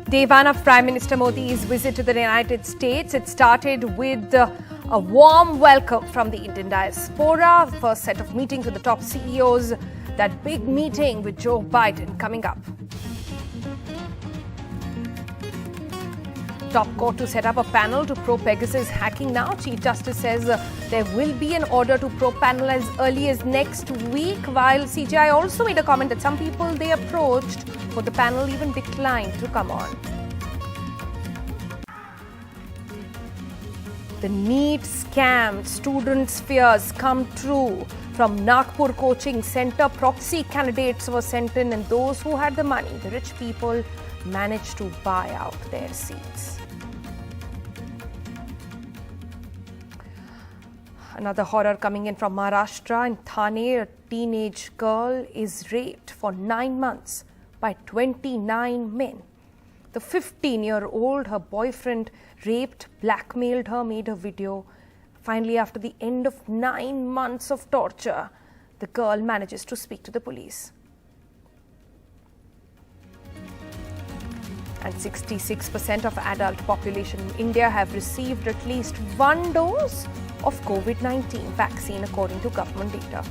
Day one of Prime Minister Modi's visit to the United States. It started with a warm welcome from the Indian diaspora. First set of meetings with the top CEOs. That big meeting with Joe Biden coming up. Top court to set up a panel to probe Pegasus hacking now. Chief Justice says there will be an order to probe panel as early as next week, while CJI also made a comment that some people they approached for the panel even declined to come on. The NEET scam, students' fears come true. From Nagpur coaching center, proxy candidates were sent in, and those who had the money, the rich people, managed to buy out their seats. Another horror coming in from Maharashtra. In Thane, a teenage girl is raped for 9 months by 29 men. The 15-year-old, her boyfriend raped, blackmailed her, made a video. Finally, after the end of 9 months of torture, the girl manages to speak to the police. And 66% of adult population in India have received at least one dose of COVID-19 vaccine, according to government data.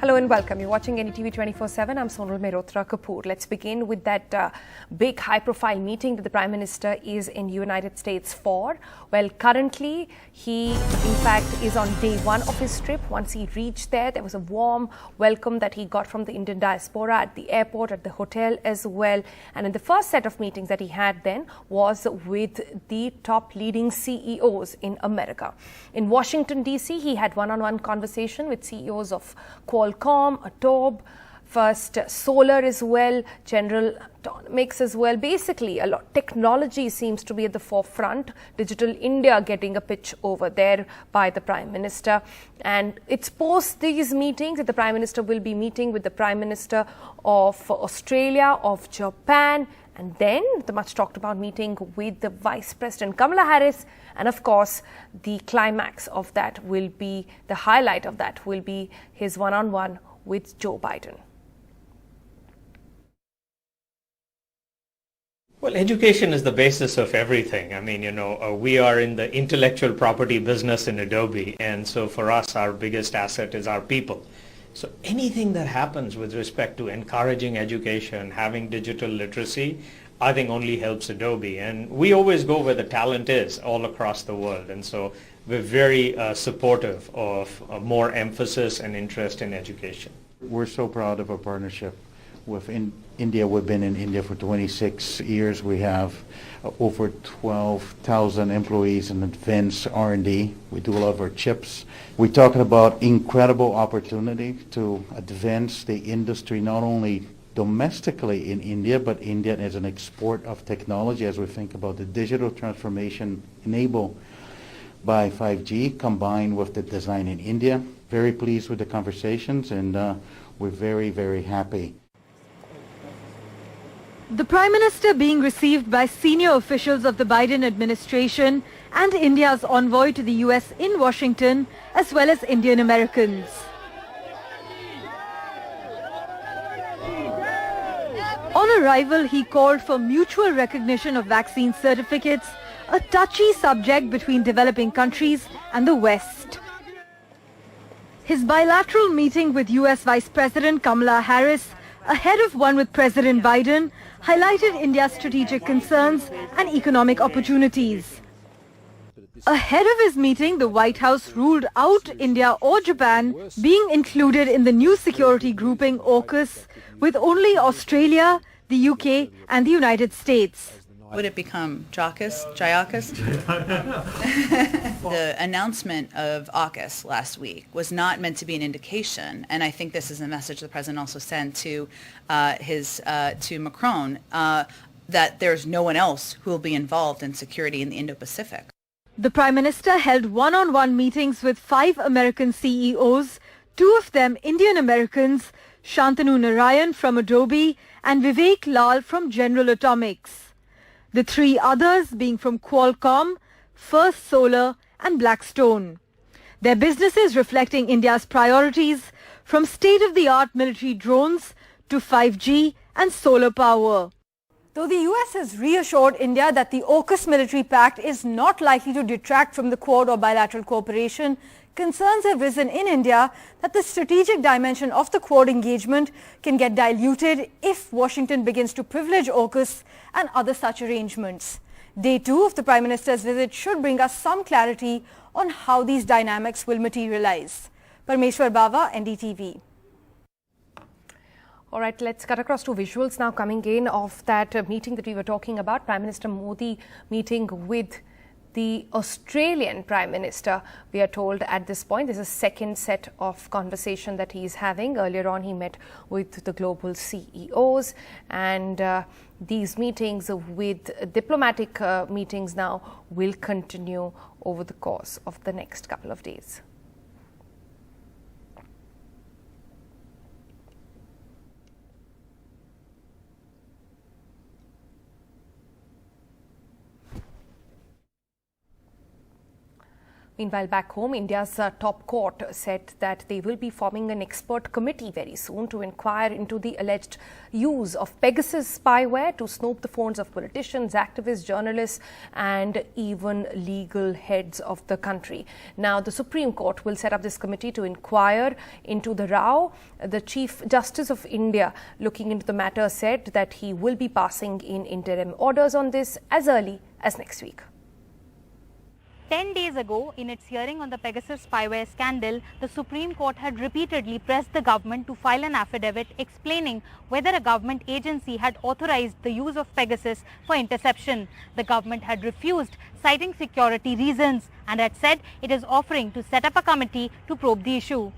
Hello and welcome. You're watching NDTV 24/7. I'm Sonal Mehrotra Kapoor. Let's begin with that big high-profile meeting that the Prime Minister is in United States for. Well, currently, he, in fact, is on day one of his trip. Once he reached there, there was a warm welcome that he got from the Indian diaspora at the airport, at the hotel as well. And in the first set of meetings that he had then was with the top leading CEOs in America. In Washington, D.C., he had one-on-one conversation with CEOs of Qualcomm, Adobe, First Solar as well, General Atomics as well. Basically, a lot technology seems to be at the forefront. Digital India getting a pitch over there by the Prime Minister. And it's post these meetings that the Prime Minister will be meeting with the Prime Minister of Australia, of Japan, and then the much talked about meeting with the Vice President Kamala Harris. And of course, the climax of that will be, the highlight of that will be his one-on-one with Joe Biden. Well, education is the basis of everything. I mean, we are in the intellectual property business in Adobe, and so for us, our biggest asset is our people. So anything that happens with respect to encouraging education, having digital literacy, I think only helps Adobe. And we always go where the talent is all across the world. And so we're very supportive of more emphasis and interest in education. We're so proud of our partnership with India. We've been in India for 26 years. We have over 12,000 employees in advanced R&D. We do a lot of our chips. We're talking about incredible opportunity to advance the industry, not only domestically in India, but India as an export of technology as we think about the digital transformation enabled by 5G combined with the design in India. Very pleased with the conversations, and we're very, very happy. The Prime Minister being received by senior officials of the Biden administration and India's envoy to the US in Washington, as well as Indian Americans. On arrival, he called for mutual recognition of vaccine certificates, a touchy subject between developing countries and the West. His bilateral meeting with US Vice President Kamala Harris, ahead of one with President Biden, highlighted India's strategic concerns and economic opportunities. Ahead of his meeting, the White House ruled out India or Japan being included in the new security grouping AUKUS, with only Australia, the UK and the United States. Would it become JAUKUS? The announcement of AUKUS last week was not meant to be an indication, and I think this is a message the President also sent to to Macron, that there's no one else who will be involved in security in the Indo-Pacific. The Prime Minister held one-on-one meetings with 5 American CEOs, 2 of them Indian Americans, Shantanu Narayan from Adobe and Vivek Lal from General Atomics. The 3 others being from Qualcomm, First Solar and Blackstone. Their businesses reflecting India's priorities, from state-of-the-art military drones to 5G and solar power. Though the US has reassured India that the AUKUS military pact is not likely to detract from the Quad or bilateral cooperation, concerns have risen in India that the strategic dimension of the Quad engagement can get diluted if Washington begins to privilege AUKUS and other such arrangements. Day 2 of the Prime Minister's visit should bring us some clarity on how these dynamics will materialize. Parmeshwar Bava, NDTV. All right, let's cut across to visuals now coming in of that meeting that we were talking about. Prime Minister Modi meeting with the Australian Prime Minister. We are told at this point this is a second set of conversation that he is having. Earlier on, he met with the global CEOs, and these meetings with diplomatic meetings now will continue over the course of the next couple of days. Meanwhile, back home, India's top court said that they will be forming an expert committee very soon to inquire into the alleged use of Pegasus spyware to snoop the phones of politicians, activists, journalists, and even legal heads of the country. Now, the Supreme Court will set up this committee to inquire into the row. The Chief Justice of India, looking into the matter, said that he will be passing in interim orders on this as early as next week. 10 days ago, in its hearing on the Pegasus spyware scandal, the Supreme Court had repeatedly pressed the government to file an affidavit explaining whether a government agency had authorized the use of Pegasus for interception. The government had refused, citing security reasons, and had said it is offering to set up a committee to probe the issue.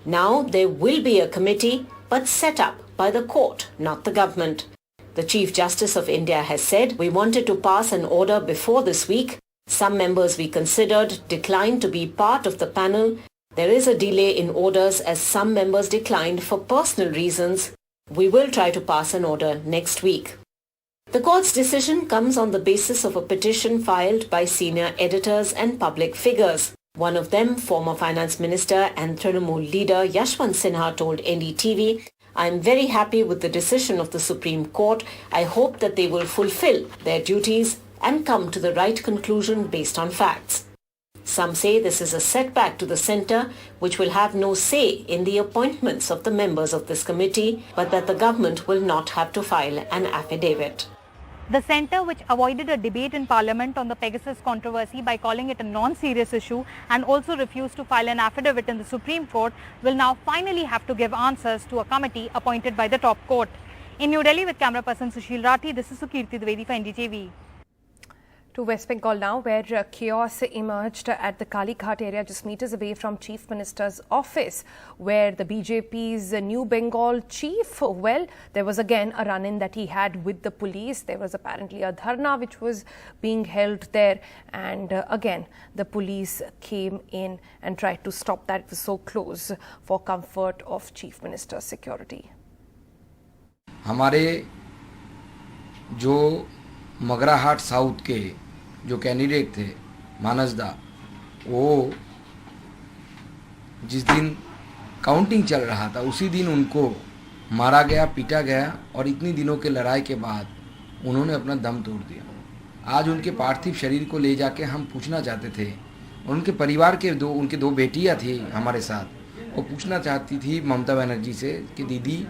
Now there will be a committee, but set up by the court, not the government. The Chief Justice of India has said, "We wanted to pass an order before this week. Some members we considered declined to be part of the panel. There is a delay in orders as some members declined for personal reasons. We will try to pass an order next week." The court's decision comes on the basis of a petition filed by senior editors and public figures. One of them, former Finance Minister and Trinamool leader Yashwant Sinha, told NDTV, "I am very happy with the decision of the Supreme Court. I hope that they will fulfill their duties and come to the right conclusion based on facts." Some say this is a setback to the centre, which will have no say in the appointments of the members of this committee, but that the government will not have to file an affidavit. The centre, which avoided a debate in Parliament on the Pegasus controversy by calling it a non-serious issue and also refused to file an affidavit in the Supreme Court, will now finally have to give answers to a committee appointed by the top court. In New Delhi with camera person Sushil Rathi, this is Sukirti Dwivedi for NDTV. To West Bengal now, where chaos emerged at the Kalighat area just meters away from Chief Minister's office, where the BJP's New Bengal chief, well, there was again a run-in that he had with the police. There was apparently a dharna which was being held there, and again the police came in and tried to stop that. It was so close for comfort of Chief Minister's security. हमारे जो Magrahat south के जो candidate थे मानसदा, वो जिस दिन counting चल रहा था उसी दिन उनको मारा गया, पीटा गया, और इतनी दिनों के लड़ाई के बाद उन्होंने अपना दम तोड़ दिया। आज उनके पार्थिव शरीर को ले जाके हम पूछना चाहते थे, और उनके परिवार के उनके दो बेटियां थी हमारे साथ, वो पूछना चाहती थी ममता बनर्जी से कि दीदी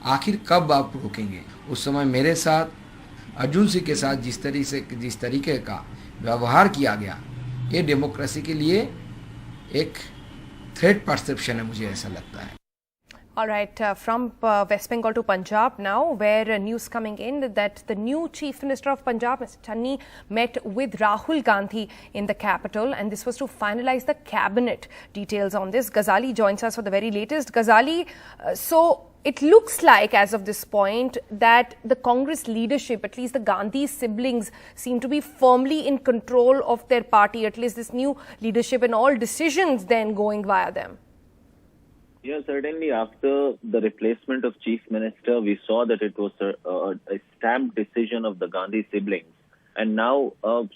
आखिर कब आप रोकेंगे। उस समय मेरे साथ, अर्जुन सिंह के साथ जिस तरीके का व्यवहार किया गया, ये डेमोक्रेसी के लिए एक थ्रेट परसेप्शन है, मुझे ऐसा लगता है। All right, from West Bengal to Punjab now, where news coming in that the new Chief Minister of Punjab, Mr. Channi, met with Rahul Gandhi in the capital, and this was to finalize the cabinet details on this. Ghazali joins us for the very latest. Ghazali, so it looks like as of this point that the Congress leadership, at least the Gandhi siblings, seem to be firmly in control of their party, at least this new leadership, and all decisions then going via them. Yeah, certainly after the replacement of Chief Minister, we saw that it was a stamped decision of the Gandhi siblings. And now,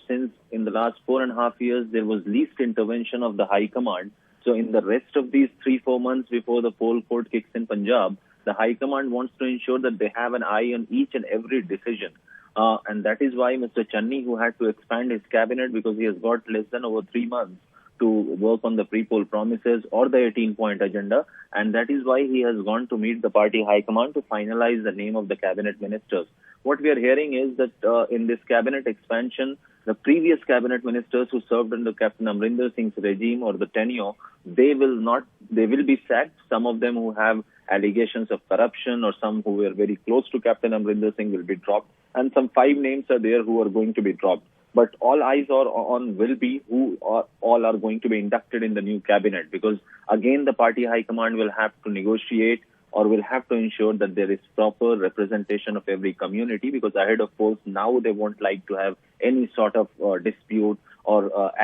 since in the last 4.5 years, there was least intervention of the High Command. So in the rest of these 3-4 months before the poll court kicks in Punjab, the High Command wants to ensure that they have an eye on each and every decision. And that is why Mr. Channi, who had to expand his cabinet because he has got less than over 3 months to work on the pre-poll promises or the 18-point agenda, and that is why he has gone to meet the party high command to finalize the name of the cabinet ministers. What we are hearing is that in this cabinet expansion, the previous cabinet ministers who served under Captain Amrinder Singh's regime or the tenure, they will be sacked. Some of them who have allegations of corruption or some who were very close to Captain Amrinder Singh will be dropped, and some 5 names are there who are going to be dropped. But all eyes are on will be who all are going to be inducted in the new cabinet, because again the party high command will have to negotiate or will have to ensure that there is proper representation of every community, because ahead of polls now they won't like to have any sort of dispute or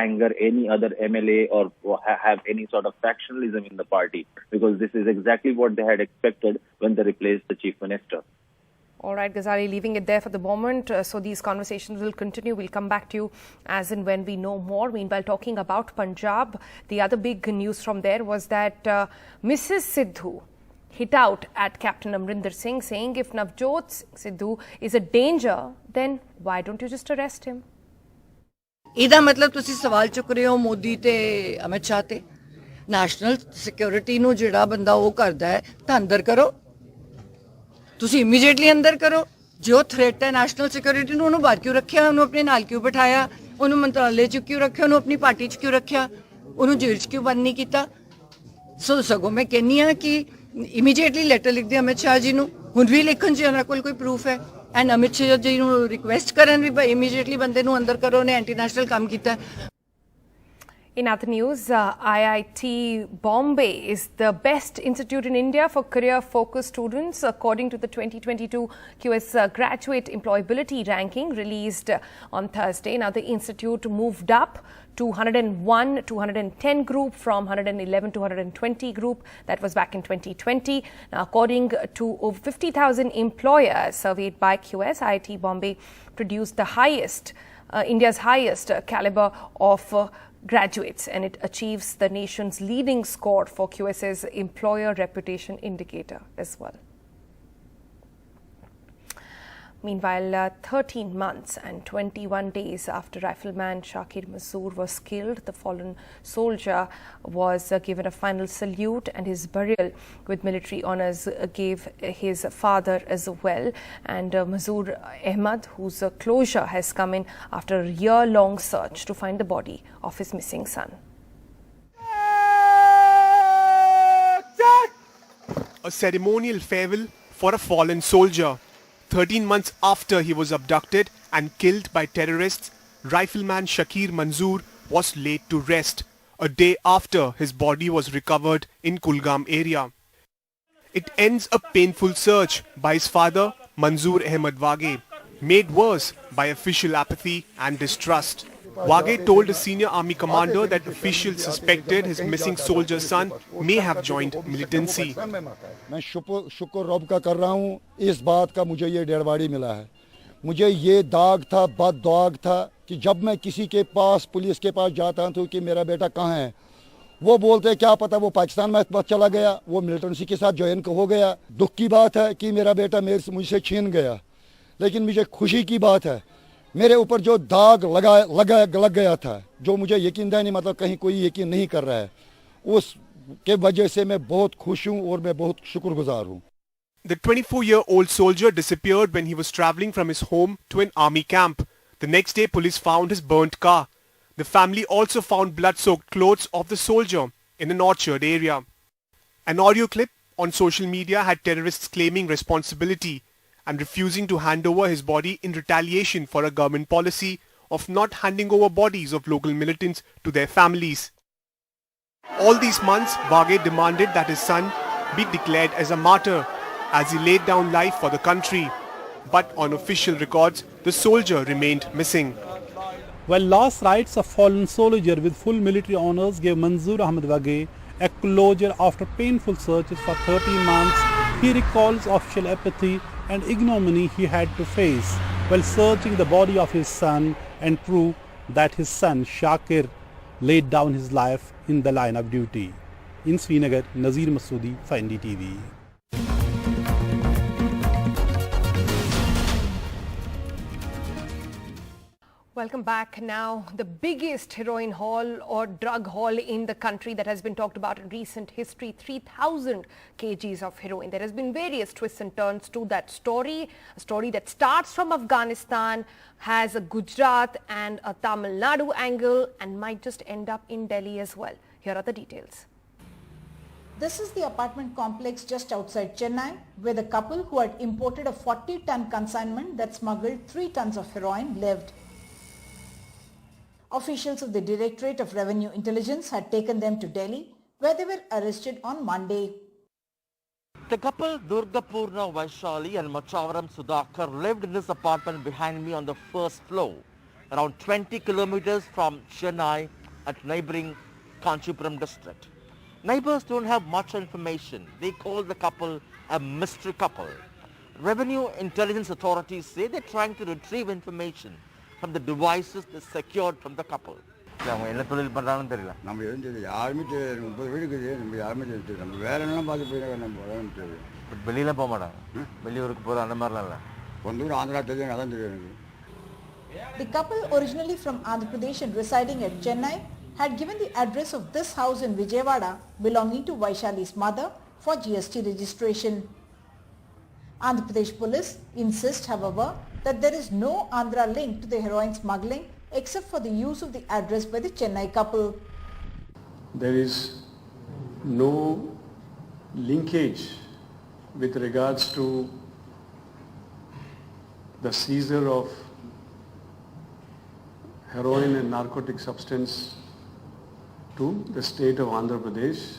anger any other MLA or have any sort of factionalism in the party, because this is exactly what they had expected when they replaced the chief minister. All right, Ghazali, leaving it there for the moment. So these conversations will continue. We'll come back to you as and when we know more. Meanwhile, talking about Punjab, the other big news from there was that Mrs. Sidhu hit out at Captain Amrinder Singh, saying if Navjot Sidhu is a danger, then why don't you just arrest him? ਇਹਦਾ ਮਤਲਬ ਤੁਸੀਂ ਸਵਾਲ ਚੁੱਕ ਰਹੇ ਹੋ ਮੋਦੀ ਤੇ ਅਮਿਤ ਸ਼ਾਹ ਤੇ national security ਨੂੰ ਜਿਹੜਾ ਬੰਦਾ ਉਹ ਕਰਦਾ ਹੈ ਤਾਂ ਅੰਦਰ ਕਰੋ ਤੁਸੀਂ ਇਮੀਡੀਏਟਲੀ ਅੰਦਰ ਕਰੋ ਜੋ ਥ੍ਰੈਟ ਹੈ ਨੈਸ਼ਨਲ ਸਿਕਿਉਰਿਟੀ ਨੂੰ ਉਹਨੂੰ ਬਾਹਰ ਕਿਉਂ ਰੱਖਿਆ ਉਹਨੂੰ ਆਪਣੇ ਨਾਲ ਕਿਉਂ ਬਿਠਾਇਆ ਉਹਨੂੰ ਮੰਤਰਾਲੇ 'ਚ ਕਿਉਂ ਰੱਖਿਆ ਉਹਨੂੰ ਆਪਣੀ ਪਾਰਟੀ 'ਚ ਕਿਉਂ ਰੱਖਿਆ ਉਹਨੂੰ ਜੇਲ੍ਹ 'ਚ ਕਿਉਂ ਬੰਦ ਨਹੀਂ ਕੀਤਾ ਸੋ ਸਗੋਂ ਮੈਂ ਕਹਿੰਦੀ ਹਾਂ ਕਿ ਇਮੀਡੀਏਟਲੀ ਲੈਟਰ ਲਿਖ ਦੇ ਅਮਿਤ ਸ਼ਾਹ ਜੀ ਨੂੰ ਹੁਣ ਵੀ ਲਿਖਣ 'ਚ ਉਹਨਾਂ ਕੋਲ ਕੋਈ ਪ੍ਰੂਫ ਹੈ ਐਂਡ ਅਮਿਤ ਸ਼ਾਹ ਜੀ ਨੂੰ ਰਿਕੁਐਸਟ ਕਰਨ ਵੀ ਭਾਈ ਇਮੀਡੀਏਟਲੀ ਬੰਦੇ ਨੂੰ ਅੰਦਰ ਕਰੋ ਉਹਨੇ ਐਂਟੀ ਨੈਸ਼ਨਲ ਕੰਮ ਕੀਤਾ In other news, IIT Bombay is the best institute in India for career-focused students, according to the 2022 QS Graduate Employability Ranking released on Thursday. Now, the institute moved up to 101 to 110 group from 111 to 120 group. That was back in 2020. Now, according to over 50,000 employers surveyed by QS, IIT Bombay produced the highest, India's highest caliber of graduates, and it achieves the nation's leading score for QS's employer reputation indicator as well. Meanwhile, 13 months and 21 days after rifleman Shakir Manzoor was killed, the fallen soldier was given a final salute, and his burial with military honours gave his father as well. And Manzoor Ahmed, whose closure has come in after a year-long search to find the body of his missing son. A ceremonial farewell for a fallen soldier. 13 months after he was abducted and killed by terrorists, rifleman Shakir Manzoor was laid to rest a day after his body was recovered in Kulgam area. It ends a painful search by his father Manzoor Ahmed Wage, made worse by official apathy and distrust. Wage told a senior army commander that officials suspected his missing soldier's son may have joined militancy. मैं शुक्र रब का कर रहा हूँ इस बात का मुझे ये डेड बॉडी मिला है मुझे ये दाग था बद दाग था कि जब मैं किसी के पास पुलिस के पास जाता हूँ कि मेरा बेटा कहाँ है वो बोलते क्या पता वो पाकिस्तान में चला गया वो मिलिटेंसी के साथ ज्वाइन हो गया दुख की बात है कि मेरा बेटा मुझसे छीन गया लेकिन मुझे खुशी की बात है मेरे ऊपर जो दाग लग गया था जो मुझे यकीन नहीं मतलब कहीं कोई यकीन नहीं कर रहा है उस के वजह से मैं बहुत खुश हूं और मैं बहुत शुक्रगुजार हूं. The 24-year-old soldier disappeared when he was traveling from his home to an army camp. The next day, police found his burnt car. The family also found blood-soaked clothes of the soldier in an orchard area. An audio clip on social media had terrorists claiming responsibility and refusing to hand over his body in retaliation for a government policy of not handing over bodies of local militants to their families. All these months, Wage demanded that his son be declared as a martyr as he laid down life for the country. But on official records, the soldier remained missing. Well, last rites of fallen soldier with full military honours gave Manzoor Ahmed Wage a closure after painful searches for 13 months. He recalls official apathy and ignominy he had to face. while searching the body of his son and prove that his son Shakir laid down his life in the line of duty. In Srinagar, Nazir Masoodi for NDTV. Welcome back. Now, the biggest heroin haul or drug haul in the country that has been talked about in recent history, 3,000 kgs of heroin. There has been various twists and turns to that story, a story that starts from Afghanistan, has a Gujarat and a Tamil Nadu angle and might just end up in Delhi as well. Here are the details. This is the apartment complex just outside Chennai, where the couple who had imported a 40-ton consignment that smuggled 3 tons of heroin lived. Officials of the Directorate of Revenue Intelligence had taken them to Delhi, where they were arrested on Monday. The couple Durgapurna Vaishali and Machavaram Sudhakar lived in this apartment behind me on the first floor, around 20 kilometers from Chennai at neighboring Kanchipuram district. Neighbors don't have much information. They call the couple a mystery couple. Revenue intelligence authorities say they're trying to retrieve information from the devices they secured from the couple. The couple, originally from Andhra Pradesh and residing at Chennai, had given the address of this house in Vijayawada belonging to Vaishali's mother for GST registration. Andhra Pradesh police insist, however, that there is no Andhra link to the heroin smuggling except for the use of the address by the Chennai couple. There is no linkage with regards to the seizure of heroin and narcotic substance to the state of Andhra Pradesh.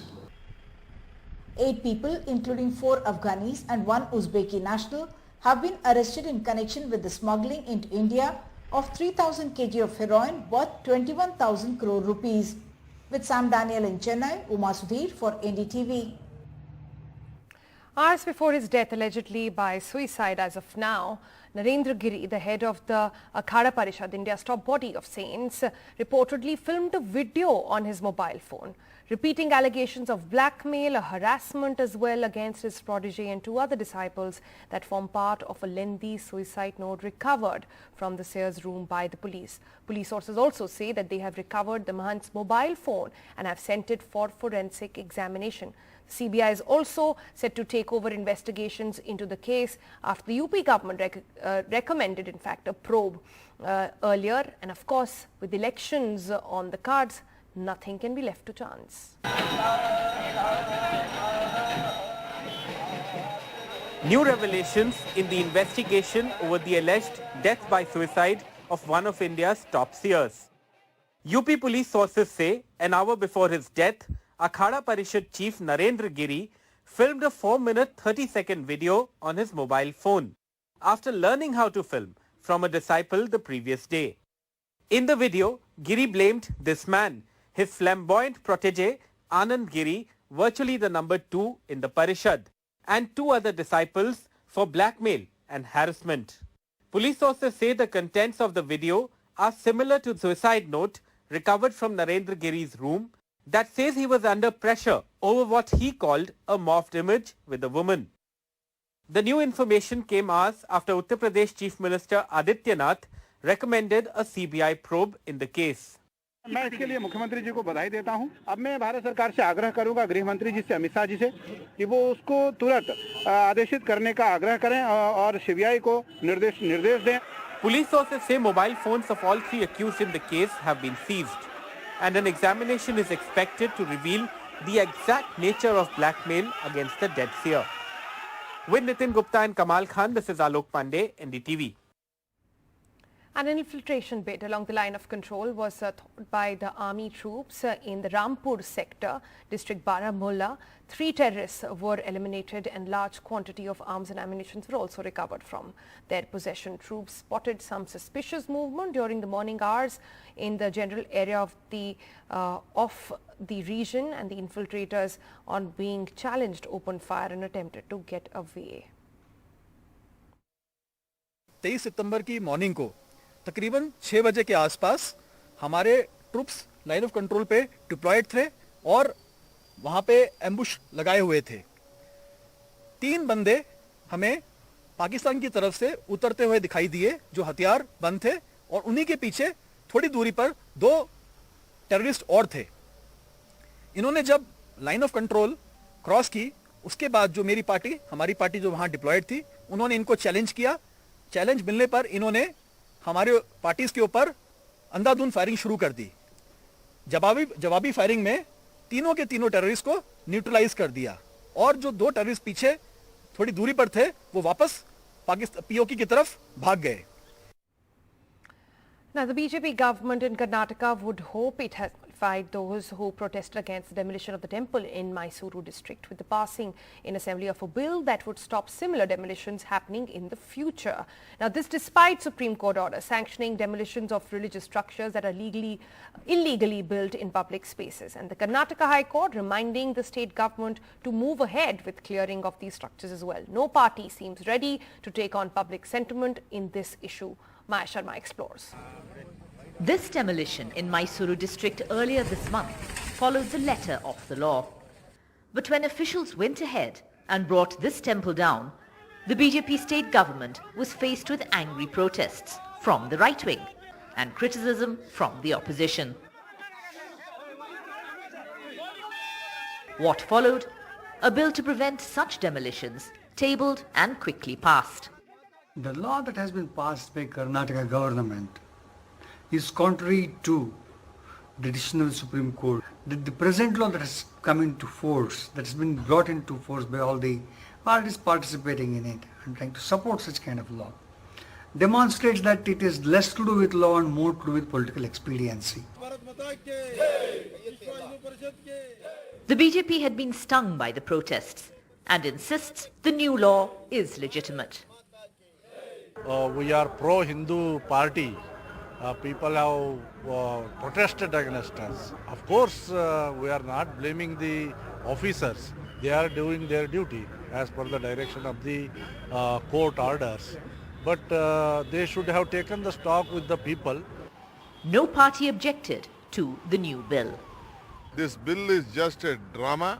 8 people, including 4 Afghanis and 1 Uzbeki national, have been arrested in connection with the smuggling into India of 3,000 kg of heroin worth 21,000 crore rupees. With Sam Daniel in Chennai, Uma Sudhir for NDTV. Hours before his death, allegedly by suicide as of now, Narendra Giri, the head of the Akhada Parishad, India's top body of saints, reportedly filmed a video on his mobile phone, repeating allegations of blackmail, harassment as well against his protege and 2 other disciples that form part of a lengthy suicide note recovered from the Sayers room by the police. Police sources also say that they have recovered the Mahant's mobile phone and have sent it for forensic examination. CBI is also set to take over investigations into the case after the UP government recommended, in fact, a probe earlier. And of course, with elections on the cards, nothing can be left to chance. New revelations in the investigation over the alleged death by suicide of one of India's top seers. UP police sources say an hour before his death, Akhada Parishad Chief Narendra Giri filmed a 4-minute 30-second video on his mobile phone after learning how to film from a disciple the previous day. In the video, Giri blamed this man, his flamboyant protege Anand Giri, virtually the number 2 in the Parishad, and 2 other disciples for blackmail and harassment. Police sources say the contents of the video are similar to the suicide note recovered from Narendra Giri's room that says he was under pressure over what he called a morphed image with a woman. The new information came hours after Uttar Pradesh Chief Minister Adityanath recommended a CBI probe in the case. मैं इसके लिए मुख्यमंत्री जी को बधाई देता हूं। अब मैं भारत सरकार से आग्रह करूंगा, गृह मंत्री जी से, अमित शाह जी से, कि वो उसको तुरंत आदेशित करने का आग्रह करें और सीबीआई को निर्देश दें। Police sources say mobile phones of all 3 accused in the case have been seized, and an examination is expected to reveal the exact nature of blackmail against the dead seer. With Nitin Gupta and Kamal Khan, this is Alok Pandey, NDTV. An infiltration bid along the line of control was thought by the army troops in the Rampur sector, district Baramulla. 3 terrorists were eliminated and large quantity of arms and ammunition were also recovered from their possession. Troops spotted some suspicious movement during the morning hours in the general area of the region, and the infiltrators, on being challenged, opened fire and attempted to get away. 23 सितंबर की morning को तकरीबन 6 बजे के आसपास हमारे troops line of control पे diploid थे और वहाँ पे एम्बुश लगाए हुए थे। 3 बंदे हमें पाकिस्तान की तरफ से उतरते हुए दिखाई दिए जो हथियार बंद थे और उन्हीं के पीछे थोड़ी दूरी पर 2 टेररिस्ट और थे। इन्होंने जब लाइन ऑफ कंट्रोल क्रॉस की उसके बाद जो हमारी पार्टी जो वहां डिप्लॉयड थी, उन्होंने इनको चैलेंज किया। चैलेंज मिलने पर इन्होंने हमारे पार्टीज के ऊपर अंधाधुंध फायरिंग शुरू कर दी। जवाबी फायरिंग में तीनों के तीनों टेररिस्ट को न्यूट्रलाइज कर दिया और जो 2 टेररिस्ट पीछे थोड़ी दूरी पर थे वो वापस पाकिस्तान पीओके की तरफ भाग गए। Now, the BJP government in Karnataka would hope it has notified those who protested against the demolition of the temple in Mysuru district with the passing in assembly of a bill that would stop similar demolitions happening in the future. Now, this despite Supreme Court order sanctioning demolitions of religious structures that are illegally built in public spaces, and the Karnataka High Court reminding the state government to move ahead with clearing of these structures as well. No party seems ready to take on public sentiment in this issue. Maya Sharma explores. This demolition in Mysuru district earlier this month followed the letter of the law. But when officials went ahead and brought this temple down, the BJP state government was faced with angry protests from the right wing and criticism from the opposition. What followed? A bill to prevent such demolitions, tabled and quickly passed. The law that has been passed by Karnataka government is contrary to the decision of the Supreme Court. The present law that has come into force, that has been brought into force by all the parties participating in it and trying to support such kind of law, demonstrates that it is less to do with law and more to do with political expediency. The BJP had been stung by the protests and insists the new law is legitimate. We are pro-Hindu party. People have protested against us. Of course, we are not blaming the officers. They are doing their duty as per the direction of the court orders. But they should have taken the stock with the people. No party objected to the new bill. This bill is just a drama.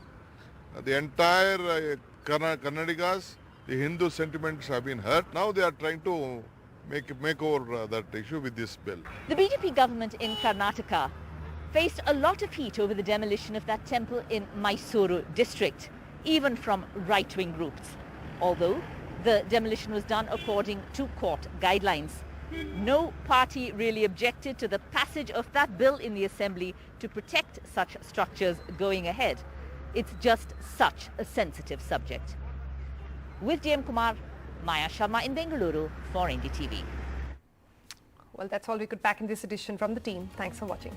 The entire Karnataka's, the Hindu sentiments have been hurt. Now they are trying to make over that issue with this bill. The BJP government in Karnataka faced a lot of heat over the demolition of that temple in Mysuru district, even from right-wing groups. Although the demolition was done according to court guidelines. No party really objected to the passage of that bill in the assembly to protect such structures going ahead. It's just such a sensitive subject. With JM Kumar, Maya Sharma in Bengaluru for NDTV. Well, that's all we could pack in this edition from the team. Thanks for watching.